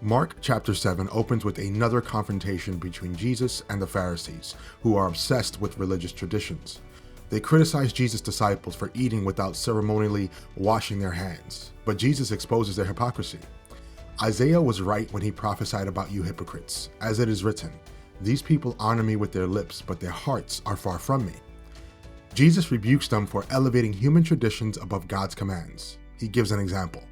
Mark chapter 7 opens with another confrontation between Jesus and the Pharisees, who are obsessed with religious traditions. They criticize Jesus' disciples for eating without ceremonially washing their hands, but Jesus exposes their hypocrisy. Isaiah was right when he prophesied about you hypocrites, as it is written, "These people honor me with their lips, but their hearts are far from me." Jesus rebukes them for elevating human traditions above God's commands. He gives an example: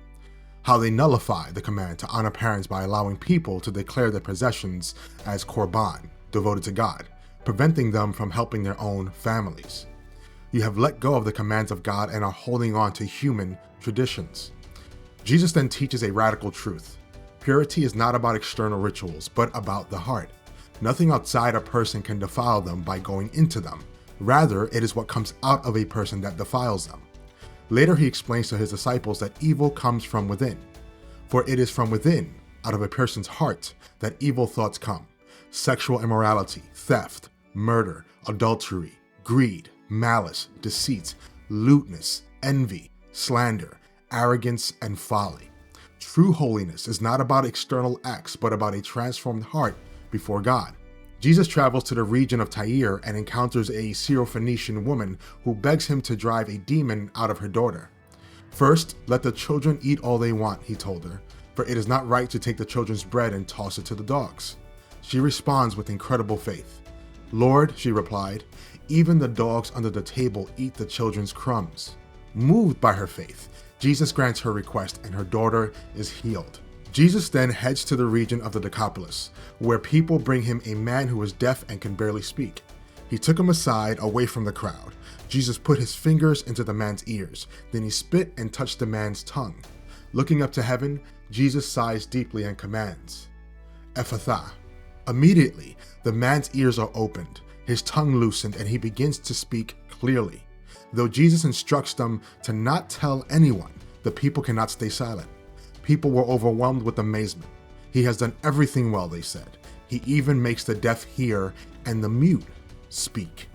how they nullify the command to honor parents by allowing people to declare their possessions as korban, devoted to God, preventing them from helping their own families. You have let go of the commands of God and are holding on to human traditions. Jesus then teaches a radical truth. Purity is not about external rituals, but about the heart. Nothing outside a person can defile them by going into them. Rather, it is what comes out of a person that defiles them. Later, he explains to his disciples that evil comes from within. For it is from within, out of a person's heart, that evil thoughts come: sexual immorality, theft, murder, adultery, greed, malice, deceit, lewdness, envy, slander, arrogance, and folly. True holiness is not about external acts, but about a transformed heart before God. Jesus travels to the region of Tyre and encounters a Syrophoenician woman who begs him to drive a demon out of her daughter. "First, let the children eat all they want," he told her, "for it is not right to take the children's bread and toss it to the dogs." She responds with incredible faith. "Lord," she replied, "even the dogs under the table eat the children's crumbs." Moved by her faith, Jesus grants her request and her daughter is healed. Jesus then heads to the region of the Decapolis, where people bring him a man who is deaf and can barely speak. He took him aside, away from the crowd. Jesus put his fingers into the man's ears. Then he spit and touched the man's tongue. Looking up to heaven, Jesus sighs deeply and commands, "Ephatha." Immediately, the man's ears are opened, his tongue loosened, and he begins to speak clearly. Though Jesus instructs them to not tell anyone, the people cannot stay silent. People were overwhelmed with amazement. He has done everything well, they said. He even makes the deaf hear and the mute speak.